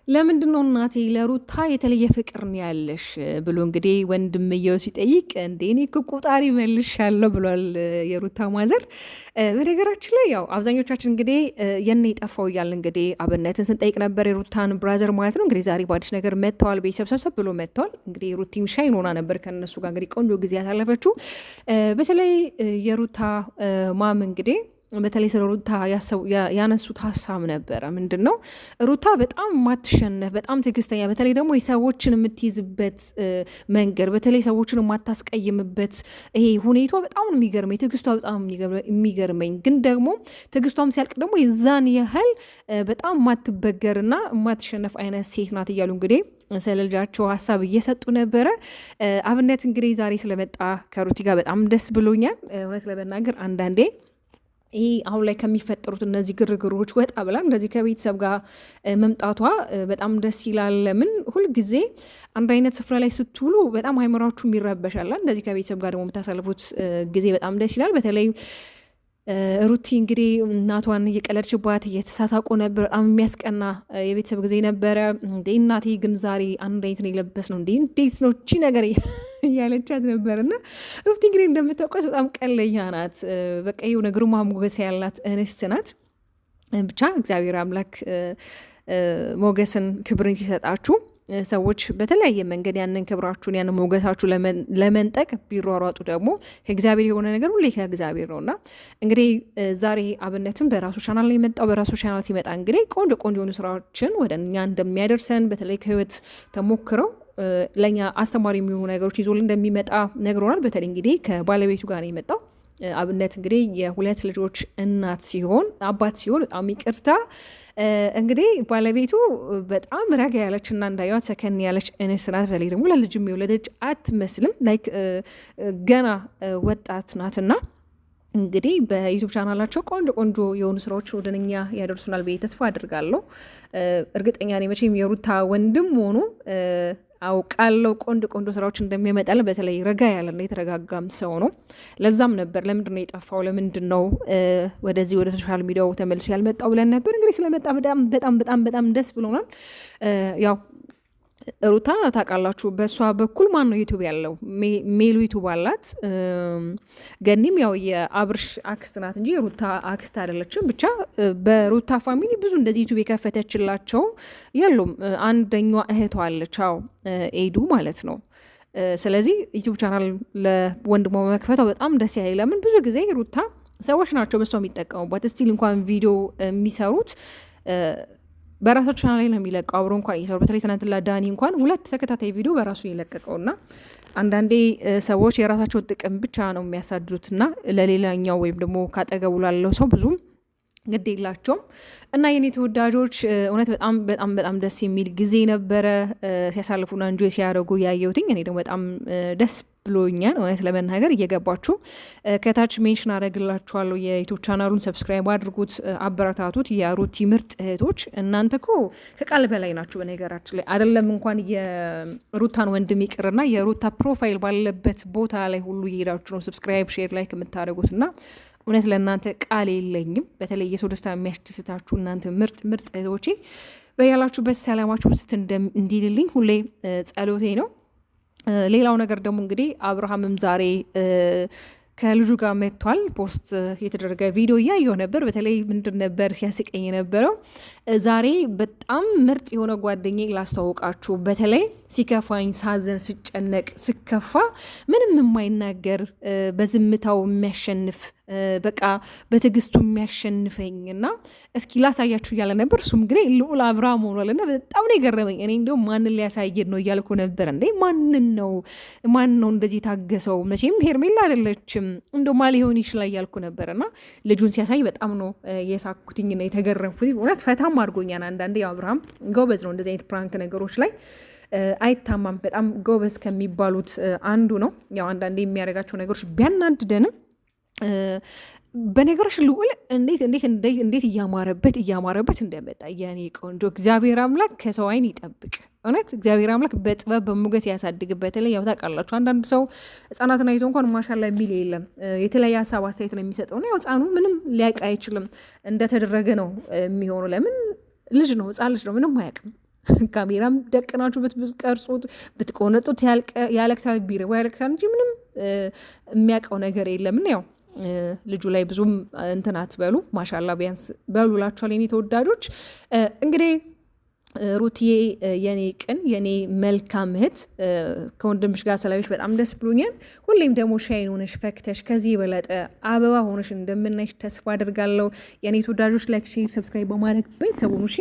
ለምንድነው እናቴ ለሩታ የተለየ ፍቅር ነው ያለሽ ብሎ እንግዲህ ወንድምየው ሲጠይቅ እንዴ እኔ እኮ ቆጣሪ መልሻለሁ ብሏል የሩታ ማዘር። በነገራችን ላይ ያው አብዛኞቻችን እንግዲህ የኔ የጠፋው እያለ እንግዲህ አብነትን ስንጠይቅ ነበር የሩታን ብራዘር ማለት ነው። እንግዲህ ዛሬ በአዲስ ነገር መጥተዋል፣ ቤተሰብ ሰብሰብ ብሎ መጥተዋል። እንግዲህ ሩቲም ሻይን ሆና ነበር ከነሱ ጋር እንግዲህ ቆንጆ ጊዜ ያሳለፈችው። በተለይ የሩታ ማም እንግዲህ በተለይ ስለ ሩታ ያነሱት ሀሳብ ነበረ። ምንድን ነው ሩታ በጣም የማትሸነፍ በጣም ትዕግስተኛ፣ በተለይ ደግሞ ሰዎችን የምትይዝበት መንገድ፣ በተለይ ሰዎችን የማታስቀይምበት ይሄ ሁኔቷ በጣም የሚገርመኝ፣ ትዕግስቷ በጣም የሚገርመኝ፣ ግን ደግሞ ትዕግስቷም ሲያልቅ ደግሞ የዛን ያህል በጣም የማትበገርና የማትሸነፍ አይነት ሴት ናት እያሉ እንግዲህ ስለ ልጃቸው ሀሳብ እየሰጡ ነበረ። አብነት እንግዲህ ዛሬ ስለመጣ ከሩቲ ጋር በጣም ደስ ብሎኛል። እውነት ለመናገር አንዳንዴ ይህ አሁን ላይ ከሚፈጠሩት እነዚህ ግርግሮች ወጣ ብላ እንደዚህ ከቤተሰብ ጋር መምጣቷ በጣም ደስ ይላል። ለምን ሁልጊዜ አንድ አይነት ስፍራ ላይ ስትውሉ በጣም አይምራችሁ ይረበሻል። እንደዚህ ከቤተሰብ ጋር ደግሞ የምታሳልፉት ጊዜ በጣም ደስ ይላል። በተለይ ሩቲ እንግዲህ እናቷን እየቀለድችባት እየተሳሳቁ ነበር። በጣም የሚያስቀና የቤተሰብ ጊዜ ነበረ። እንዴ እናቴ ግን ዛሬ አንድ አይነት ነው የለበስ ነው እንዴት ነው ቺ ነገር እያለቻት ነበር። እና ሩቲ እንግዲህ እንደምታውቋት በጣም ቀለኛ ናት። በቃ የሆነ ግርማ ሞገስ ያላት እንስት ናት። ብቻ እግዚአብሔር አምላክ ሞገስን ክብርን ሲሰጣችሁ ሰዎች በተለያየ መንገድ ያንን ክብራችሁን ያንን ሞገሳችሁ ለመንጠቅ ቢሯሯጡ ደግሞ ከእግዚአብሔር የሆነ ነገር ሁሌ ከእግዚአብሔር ነው። እና እንግዲህ ዛሬ አብነትም በራሱ ቻናል ላይ የመጣው በራሱ ቻናል ሲመጣ እንግዲህ ቆንጆ ቆንጆ የሆኑ ስራዎችን ወደ እኛ እንደሚያደርሰን በተለይ ከህይወት ተሞክረው ለእኛ አስተማሪ የሚሆኑ ነገሮች ይዞልን እንደሚመጣ ነግሮናል። በተለይ እንግዲህ ከባለቤቱ ጋር ነው የመጣው። አብነት እንግዲህ የሁለት ልጆች እናት ሲሆን አባት ሲሆን በጣም ይቅርታ እንግዲህ ባለቤቱ በጣም ረጋ ያለች እና እንዳያት ሰከን ያለች እንስት ናት። በተለይ ደግሞ ለልጅም የወለደች አትመስልም። ላይክ ገና ወጣት ናትና እንግዲህ በዩቱብ ቻናላቸው ቆንጆ ቆንጆ የሆኑ ስራዎች ወደ እኛ ያደርሱናል ብዬ ተስፋ አድርጋለሁ። እርግጠኛ ነኝ መቼም የሩታ ወንድም ሆኑ አውቃለሁ ቆንጆ ቆንጆ ስራዎች እንደሚያመጣል። በተለይ ረጋ ያለና የተረጋጋም ሰው ነው። ለዛም ነበር ለምንድን ነው የጠፋው፣ ለምንድን ነው ወደዚህ ወደ ሶሻል ሚዲያው ተመልሶ ያልመጣው ብለን ነበር። እንግዲህ ስለመጣ በጣም በጣም በጣም በጣም ደስ ብሎናል። ያው ሩታ ታውቃላችሁ፣ በእሷ በኩል ማን ነው ዩቱብ ያለው? ሜሉ ዩቱብ አላት። ገኒም ያው የአብርሽ አክስት ናት እንጂ የሩታ አክስት አይደለችም። ብቻ በሩታ ፋሚሊ ብዙ እንደዚህ ዩቱብ የከፈተችላቸው ያሉም አንደኛዋ እህቷ አለች፣ አዎ ኤዱ ማለት ነው። ስለዚህ ዩቱብ ቻናል ለወንድሟ መክፈቷ በጣም ደስ ያለ። ለምን ብዙ ጊዜ ሩታ ሰዎች ናቸው በሷ የሚጠቀሙባት። ስቲል እንኳን ቪዲዮ የሚሰሩት በራሳቸው ቻናል ላይ ነው የሚለቀው። አብሮ እንኳን እየሰሩ በተለይ ትናንትና ዳኒ እንኳን 2 ተከታታይ ቪዲዮ በራሱ የለቀቀው። እና አንዳንዴ ሰዎች የራሳቸውን ጥቅም ብቻ ነው የሚያሳድዱት እና ለሌላኛው ወይም ደግሞ ካጠገቡ ላለው ሰው ብዙም ግድ የላቸውም። እና የኔ ተወዳጆች እውነት በጣም በጣም በጣም ደስ የሚል ጊዜ ነበረ ሲያሳልፉና እንጆ ሲያደርጉ ያየሁትኝ። እኔ ደግሞ በጣም ደስ ብሎኛል እውነት ለመናገር። እየገባችሁ ከታች ሜንሽን አደረግላችኋለሁ የዩቱብ ቻናሉን ሰብስክራይብ አድርጉት፣ አበረታቱት። የሩቲ ምርጥ እህቶች እናንተ እኮ ከቃል በላይ ናችሁ። በነገራችን ላይ አይደለም እንኳን የሩታን ወንድም ይቅርና የሩታ ፕሮፋይል ባለበት ቦታ ላይ ሁሉ እየሄዳችሁ ነው ሰብስክራይብ፣ ሼር፣ ላይክ የምታደርጉት እና እውነት ለእናንተ ቃል የለኝም። በተለይ የሰው ደስታ የሚያስደስታችሁ እናንተ ምርጥ ምርጥ እህቶቼ በያላችሁበት ሰላማችሁ ስት እንዲልልኝ ሁሌ ጸሎቴ ነው። ሌላው ነገር ደግሞ እንግዲህ አብርሃምም ዛሬ ከልጁ ጋር መጥቷል። ፖስት የተደረገ ቪዲዮ እያየሁ ነበር። በተለይ ምንድን ነበር ሲያስቀኝ የነበረው ዛሬ በጣም ምርጥ የሆነ ጓደኛዬ ላስተዋውቃችሁ። በተለይ ሲከፋኝ፣ ሳዘን፣ ስጨነቅ፣ ስከፋ ምንም የማይናገር በዝምታው የሚያሸንፍ በቃ በትዕግስቱ የሚያሸንፈኝ እና እስኪ ላሳያችሁ እያለ ነበር። እሱም እንግዲህ ልዑል አብርሃም ሆኗል እና በጣም ነው የገረመኝ። እኔ እንዲያው ማንን ሊያሳየን ነው እያልኩ ነበር። እንዴ ማን ነው እንደዚህ ታገሰው? መቼም ሄርሜላ አይደለችም እንደው ማ ሊሆን ይችላል እያልኩ ነበር። እና ልጁን ሲያሳይ በጣም ነው የሳኩትኝና የተገረምኩት። እውነት ፈታም አድርጎኛል። አንዳንዴ አብርሃም ጎበዝ ነው እንደዚህ አይነት ፕራንክ ነገሮች ላይ አይታማም። በጣም ጎበዝ ከሚባሉት አንዱ ነው። ያው አንዳንዴ የሚያደርጋቸው ነገሮች ቢያናድደንም በነገሮች ልዑል እንዴት እያማረበት እንደመጣ የኔ ቆንጆ እግዚአብሔር አምላክ ከሰው አይን ይጠብቅ። እውነት እግዚአብሔር አምላክ በጥበብ በሞገስ ያሳድግበት። ላይ ያው ታውቃላችሁ አንዳንድ ሰው ህጻናትን አይቶ እንኳን ማሻላ የሚል የለም የተለያየ ሀሳብ አስተያየት ነው የሚሰጠው። ነው ያው ህጻኑ ምንም ሊያውቅ አይችልም እንደተደረገ ነው የሚሆነው። ለምን ልጅ ነው ህጻን ልጅ ነው ምንም አያውቅም። ካሜራም ደቅናችሁበት ብትቀርጹት ብትቆነጡት ያለቅሳል፣ ቢርበው ያለቅሳል እንጂ ምንም የሚያውቀው ነገር የለምን። ያው ልጁ ላይ ብዙም እንትን አትበሉ፣ ማሻላ ቢያንስ በሉላችኋል የኔ ተወዳጆች። እንግዲህ ሩትዬ የኔ ቅን የኔ መልካም እህት ከወንድምሽ ጋር ስላየሽ በጣም ደስ ብሎኛል። ሁሌም ደግሞ ሻይን ሆነሽ ፈክተሽ ከዚህ የበለጠ አበባ ሆነሽ እንደምናይሽ ተስፋ አድርጋለሁ። የኔ ተወዳጆች ላይክ፣ ሼር፣ ሰብስክራይብ በማድረግ ቤተሰቡን እሺ